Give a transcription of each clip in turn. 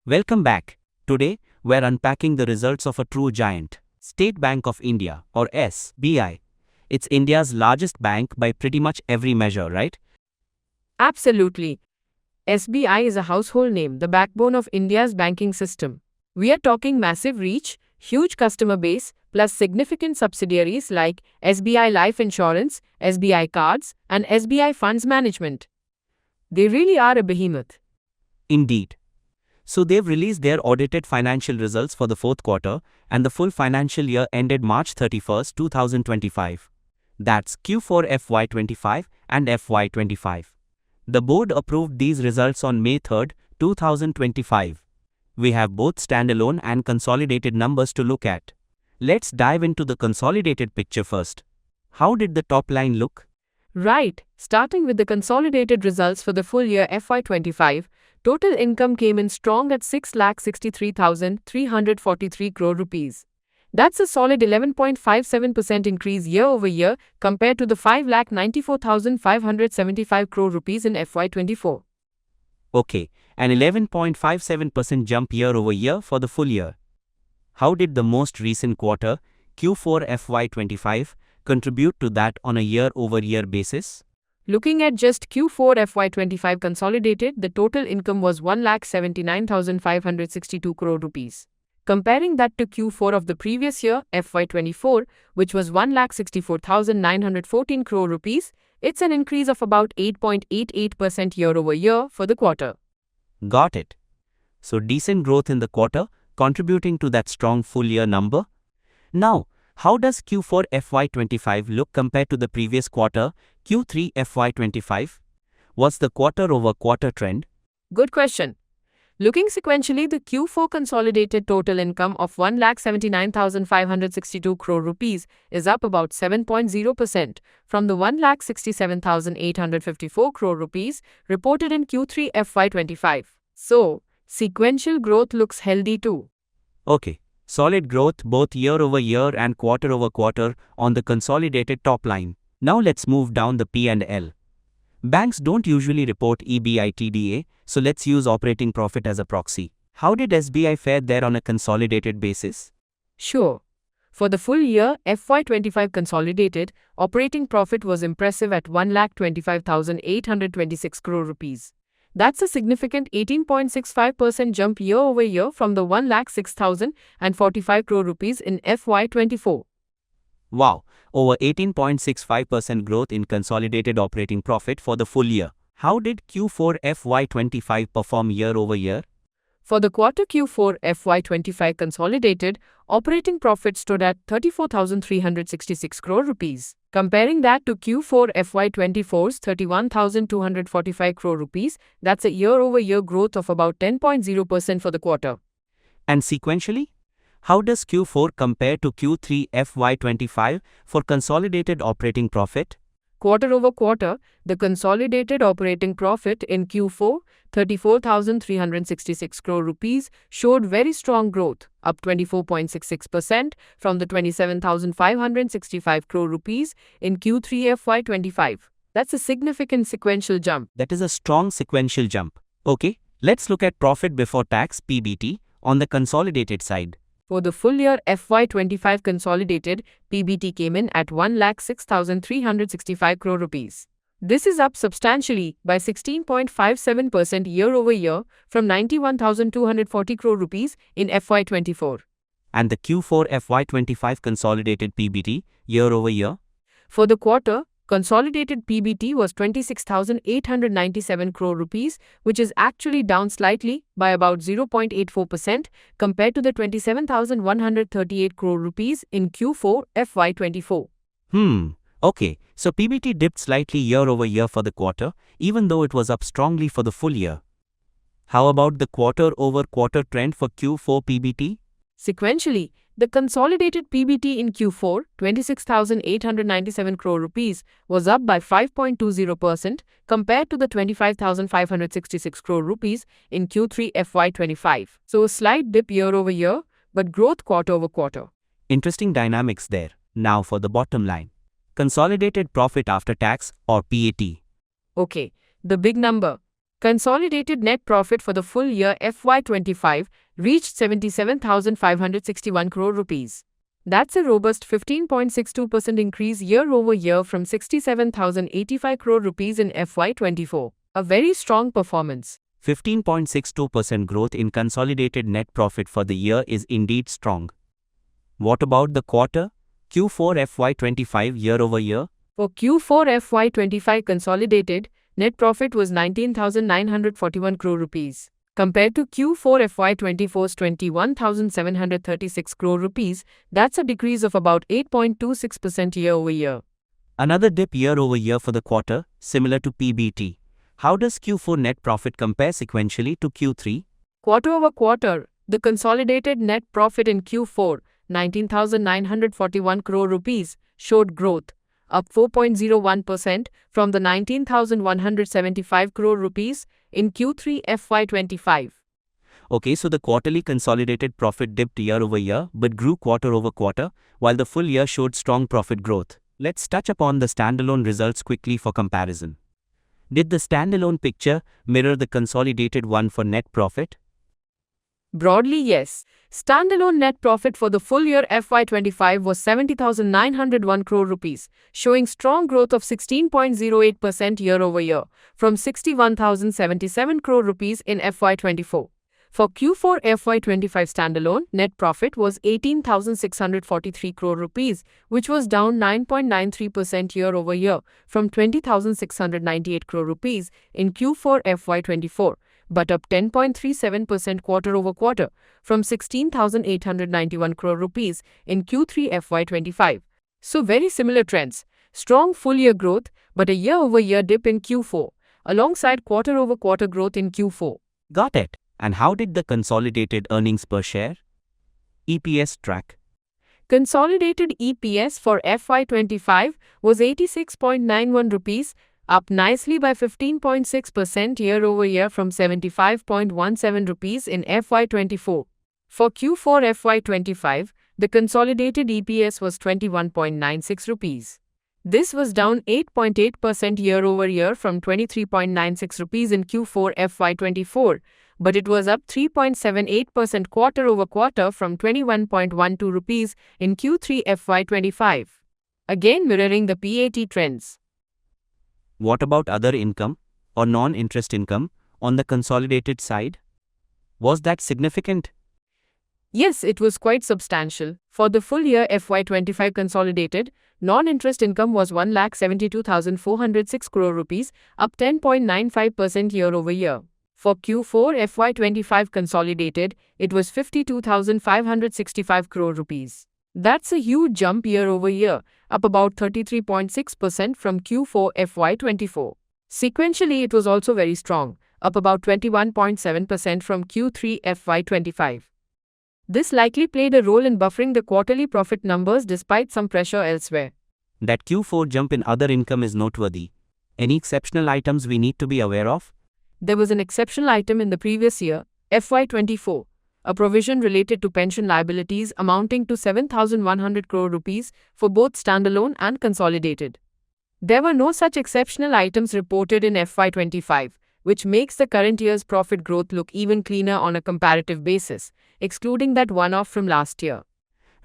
Welcome back. Today, we're unpacking the results of a true giant, State Bank of India, or SBI. It's India's largest bank by pretty much every measure, right? Absolutely. SBI is a household name, the backbone of India's banking system. We are talking massive reach, huge customer base, plus significant subsidiaries like SBI Life Insurance, SBI Cards, and SBI Funds Management. They really are a behemoth. Indeed. So they've released their audited financial results for the fourth quarter, and the full financial year ended March 31st, 2025. That's Q4 FY25 and FY25. The board approved these results on May 3rd, 2025. We have both standalone and consolidated numbers to look at. Let's dive into the consolidated picture first. How did the top line look? Right, starting with the consolidated results for the full year FY25, total income came in strong at 6,63,343 crore rupees. That's a solid 11.57% increase year over year compared to the 5,94,575 crore rupees in FY24. Okay, an 11.57% jump year over year for the full year. How did the most recent quarter, Q4 FY25, contribute to that on a year-over-year basis? Looking at just Q4 FY25 consolidated, the total income was 1,79,562 crore rupees. Comparing that to Q4 of the previous year, FY24, which was 1,64,914 crore rupees, it's an increase of about 8.88% year over year for the quarter. Got it. So decent growth in the quarter, contributing to that strong full year number. Now, how does Q4 FY25 look compared to the previous quarter, Q3 FY25? What's the quarter-over-quarter trend? Good question. Looking sequentially, the Q4 consolidated total income of 1,79,562 crore rupees is up about 7.0% from the 1,67,854 crore rupees reported in Q3 FY25. So, sequential growth looks healthy too. Okay. Solid growth both year over year and quarter over quarter on the consolidated top line. Now let's move down the P&L. Banks don't usually report EBITDA, so let's use operating profit as a proxy. How did SBI fare there on a consolidated basis? Sure. For the full year, FY25 consolidated, operating profit was impressive at 1,25,826 crore rupees. That's a significant 18.65% jump year over year from the 1,06,045 crore rupees in FY24. Wow, over 18.65% growth in consolidated operating profit for the full year. How did Q4 FY25 perform year over year? For the quarter Q4 FY25 consolidated, operating profit stood at 34,366 crore rupees. Comparing that to Q4 FY24's 31,245 crore rupees, that's a year-over-year growth of about 10.0% for the quarter. And sequentially? How does Q4 compare to Q3 FY25 for consolidated operating profit? Quarter over quarter, the consolidated operating profit in Q4, 34,366 crore rupees, showed very strong growth, up 24.66% from the 27,565 crore rupees in Q3 FY25. That's a significant sequential jump. That is a strong sequential jump. Okay, let's look at profit before tax (PBT) on the consolidated side. For the full year FY25 consolidated, PBT came in at 1,06,365 crore rupees. This is up substantially by 16.57% year over year from 91,240 crore rupees in FY24. And the Q4 FY25 consolidated PBT year over year? For the quarter, consolidated PBT was 26,897 crore rupees, which is actually down slightly by about 0.84% compared to the 27,138 crore rupees in Q4 FY24. Okay, so PBT dipped slightly year over year for the quarter, even though it was up strongly for the full year. How about the quarter over quarter trend for Q4 PBT? Sequentially, the consolidated PBT in Q4, 26,897 crore rupees, was up by 5.20% compared to the 25,566 crore rupees in Q3 FY25. So a slight dip year over year, but growth quarter over quarter. Interesting dynamics there. Now for the bottom line. Consolidated profit after tax or PAT. Okay, the big number. Consolidated net profit for the full year FY25 reached 77,561 crore rupees. That's a robust 15.62% increase year over year from 67,085 crore rupees in FY24. A very strong performance. 15.62% growth in consolidated net profit for the year is indeed strong. What about the quarter? Q4 FY25 year over year? For Q4 FY25 consolidated, net profit was 19,941 crore rupees. Compared to Q4 FY24's 21,736 crore rupees, that's a decrease of about 8.26% year over year. Another dip year over year for the quarter, similar to PBT. How does Q4 net profit compare sequentially to Q3? Quarter over quarter, the consolidated net profit in Q4, 19,941 crore rupees, showed growth, up 4.01% from the 19,175 crore rupees in Q3 FY25. Okay, so the quarterly consolidated profit dipped year over year but grew quarter over quarter, while the full year showed strong profit growth. Let's touch upon the standalone results quickly for comparison. Did the standalone picture mirror the consolidated one for net profit? Broadly, yes. Standalone net profit for the full year FY25 was 70,901 crore rupees, showing strong growth of 16.08% year over year, from 61,077 crore rupees in FY24. For Q4 FY25 standalone, net profit was 18,643 crore rupees, which was down 9.93% year over year, from 20,698 crore rupees in Q4 FY24. But up 10.37% quarter over quarter, from 16,891 crore rupees in Q3 FY25. So very similar trends. Strong full-year growth, but a year-over-year dip in Q4, alongside quarter-over-quarter growth in Q4. Got it. And how did the consolidated earnings per share, EPS, track? Consolidated EPS for FY25 was 86.91 rupees, up nicely by 15.6% year over year from 75.17 rupees in FY24. For Q4 FY25, the consolidated EPS was 21.96 rupees. This was down 8.8% year over year from 23.96 rupees in Q4 FY24, but it was up 3.78% quarter over quarter from 21.12 rupees in Q3 FY25. Again mirroring the PAT trends. What about other income or non-interest income on the consolidated side? Was that significant? Yes, it was quite substantial. For the full year FY25 consolidated, non-interest income was 1,72,406 crore rupees, up 10.95% year over year. For Q4 FY25 consolidated, it was 52,565 crore rupees. That's a huge jump year over year, up about 33.6% from Q4 FY24. Sequentially, it was also very strong, up about 21.7% from Q3 FY25. This likely played a role in buffering the quarterly profit numbers despite some pressure elsewhere. That Q4 jump in other income is noteworthy. Any exceptional items we need to be aware of? There was an exceptional item in the previous year, FY24, a provision related to pension liabilities amounting to 7,100 crore rupees for both standalone and consolidated. There were no such exceptional items reported in FY25, which makes the current year's profit growth look even cleaner on a comparative basis, excluding that one-off from last year.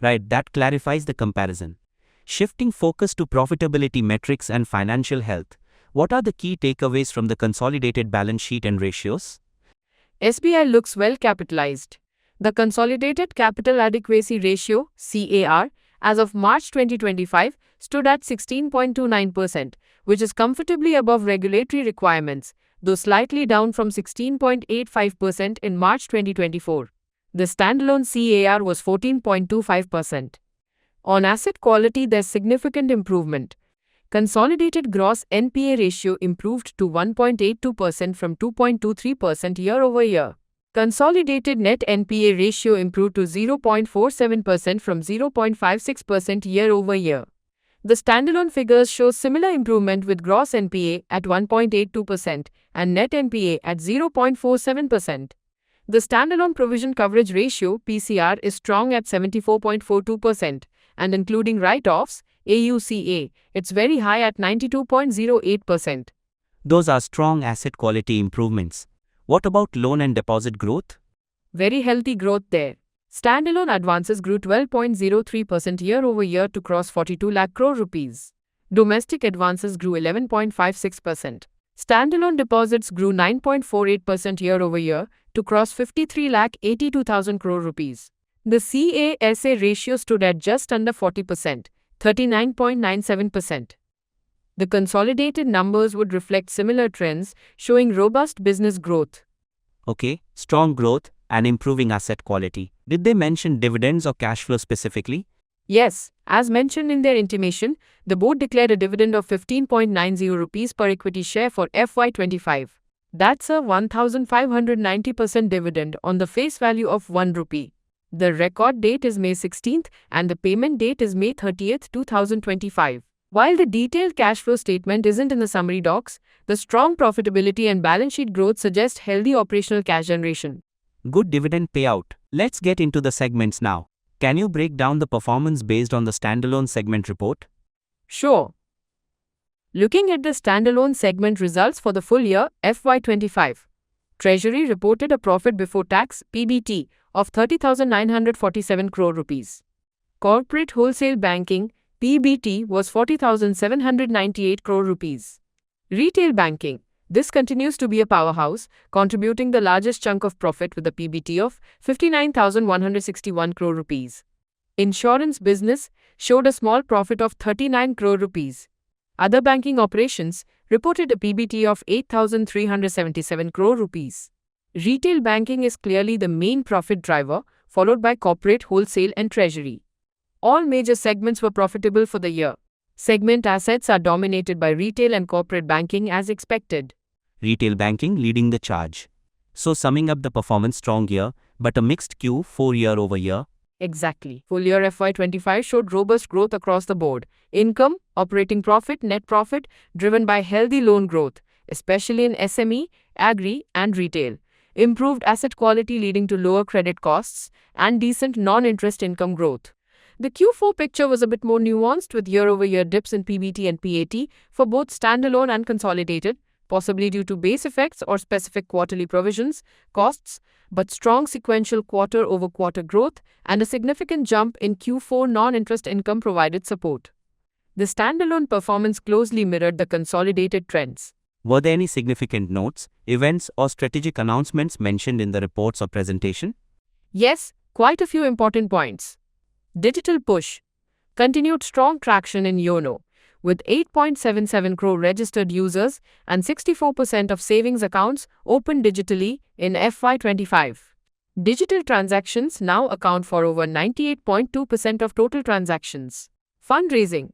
Right, that clarifies the comparison. Shifting focus to profitability metrics and financial health, what are the key takeaways from the consolidated balance sheet and ratios? SBI looks well capitalized. The Consolidated Capital Adequacy Ratio, CAR, as of March 2025, stood at 16.29%, which is comfortably above regulatory requirements, though slightly down from 16.85% in March 2024. The standalone CAR was 14.25%. On asset quality, there's significant improvement. Consolidated gross NPA ratio improved to 1.82% from 2.23% year over year. Consolidated net NPA ratio improved to 0.47% from 0.56% year over year. The standalone figures show similar improvement with gross NPA at 1.82% and net NPA at 0.47%. The standalone provision coverage ratio (PCR) is strong at 74.42%, and including write-offs (AUCA), it's very high at 92.08%. Those are strong asset quality improvements. What about loan and deposit growth? Very healthy growth there. Standalone advances grew 12.03% year-over-year to cross 42 lakh crore rupees. Domestic advances grew 11.56%. Standalone deposits grew 9.48% year-over-year to cross 53 lakh 82,000 crore rupees. The CASA ratio stood at just under 40%, 39.97%. The consolidated numbers would reflect similar trends, showing robust business growth. Okay, strong growth and improving asset quality. Did they mention dividends or cash flow specifically? Yes, as mentioned in their intimation, the board declared a dividend of 15.90 rupees per equity share for FY25. That's a 1,590% dividend on the face value of 1 rupee. The record date is May 16th and the payment date is May 30th, 2025. While the detailed cash flow statement isn't in the summary docs, the strong profitability and balance sheet growth suggest healthy operational cash generation. Good dividend payout. Let's get into the segments now. Can you break down the performance based on the standalone segment report? Sure. Looking at the standalone segment results for the full year FY25, Treasury reported a profit before tax (PBT) of 30,947 crore rupees. Corporate Wholesale Banking PBT was 40,798 crore rupees. Retail Banking. This continues to be a powerhouse, contributing the largest chunk of profit with a PBT of 59,161 crore rupees. Insurance Business showed a small profit of 39 crore rupees. Other banking operations reported a PBT of 8,377 crore rupees. Retail Banking is clearly the main profit driver, followed by Corporate Wholesale and Treasury. All major segments were profitable for the year. Segment assets are dominated by Retail and Corporate Banking as expected. Retail banking leading the charge. So summing up the performance, strong year, but a mixed Q4 year over year. Exactly. Full year FY25 showed robust growth across the board. Income, operating profit, net profit, driven by healthy loan growth, especially in SME, Agri, and Retail. Improved asset quality leading to lower credit costs, and decent non-interest income growth. The Q4 picture was a bit more nuanced with year-over-year dips in PBT and PAT for both standalone and consolidated, possibly due to base effects or specific quarterly provisions, costs, but strong sequential quarter-over-quarter growth and a significant jump in Q4 non-interest income provided support. The standalone performance closely mirrored the consolidated trends. Were there any significant notes, events, or strategic announcements mentioned in the reports or presentation? Yes, quite a few important points. Digital push. Continued strong traction in YONO, with 8.77 crore registered users and 64% of savings accounts opened digitally in FY25. Digital transactions now account for over 98.2% of total transactions. Fundraising.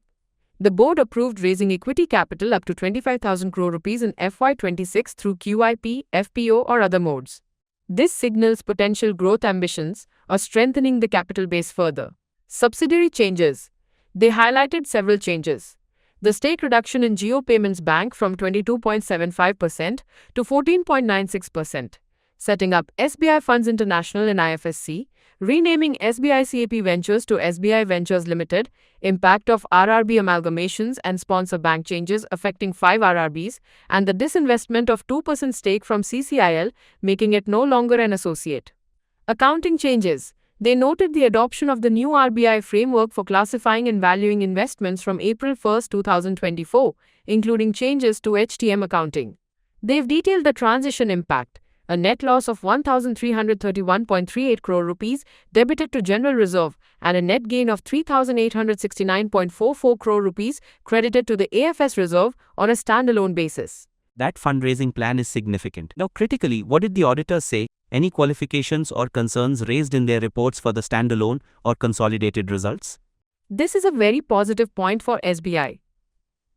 The board approved raising equity capital up to 25,000 crore rupees in FY26 through QIP, FPO, or other modes. This signals potential growth ambitions or strengthening the capital base further. Subsidiary changes. They highlighted several changes. The stake reduction in Jio Payments Bank from 22.75% to 14.96%. Setting up SBI Funds International in IFSC. Renaming SBI CAP Ventures to SBI Ventures Limited. Impact of RRB amalgamations and sponsor bank changes affecting 5 RRBs. And the disinvestment of 2% stake from CCIL, making it no longer an associate. Accounting changes. They noted the adoption of the new RBI framework for classifying and valuing investments from April 1, 2024, including changes to HTM accounting. They've detailed the transition impact. A net loss of 1,331.38 crore rupees debited to General Reserve and a net gain of 3,869.44 crore rupees credited to the AFS Reserve on a standalone basis. That fundraising plan is significant. Now, critically, what did the auditors say? Any qualifications or concerns raised in their reports for the standalone or consolidated results? This is a very positive point for SBI.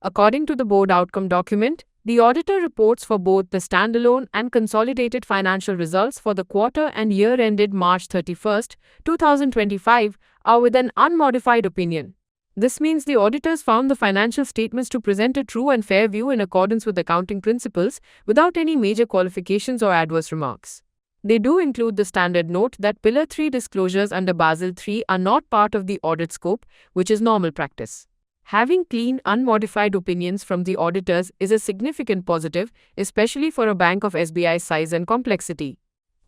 According to the board outcome document, the auditor reports for both the standalone and consolidated financial results for the quarter and year ended March 31, 2025, are with an unmodified opinion. This means the auditors found the financial statements to present a true and fair view in accordance with accounting principles without any major qualifications or adverse remarks. They do include the standard note that Pillar 3 disclosures under Basel III are not part of the audit scope, which is normal practice. Having clean, unmodified opinions from the auditors is a significant positive, especially for a bank of SBI's size and complexity.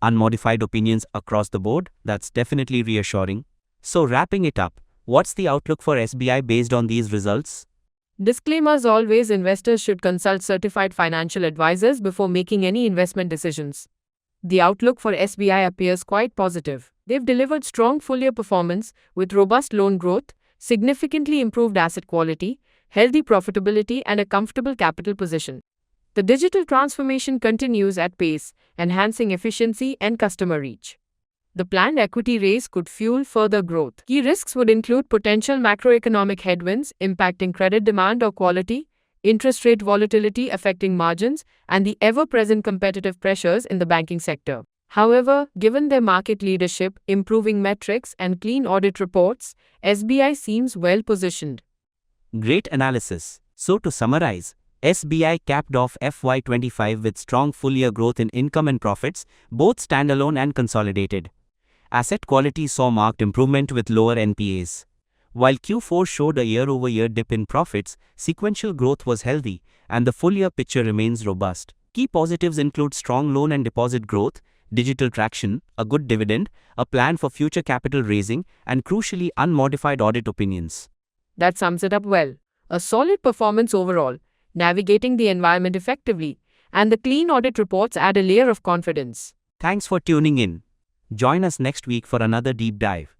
Unmodified opinions across the board, that's definitely reassuring. So wrapping it up, what's the outlook for SBI based on these results? Disclaimers: always, investors should consult certified financial advisors before making any investment decisions. The outlook for SBI appears quite positive. They've delivered strong full-year performance with robust loan growth, significantly improved asset quality, healthy profitability, and a comfortable capital position. The digital transformation continues at pace, enhancing efficiency and customer reach. The planned equity raise could fuel further growth. Key risks would include potential macroeconomic headwinds impacting credit demand or quality, interest rate volatility affecting margins, and the ever-present competitive pressures in the banking sector. However, given their market leadership, improving metrics, and clean audit reports, SBI seems well positioned. Great analysis. So to summarize, SBI capped off FY25 with strong full-year growth in income and profits, both standalone and consolidated. Asset quality saw marked improvement with lower NPAs. While Q4 showed a year-over-year dip in profits, sequential growth was healthy, and the full-year picture remains robust. Key positives include strong loan and deposit growth, digital traction, a good dividend, a plan for future capital raising, and crucially unmodified audit opinions. That sums it up well. A solid performance overall, navigating the environment effectively, and the clean audit reports add a layer of confidence. Thanks for tuning in. Join us next week for another deep dive.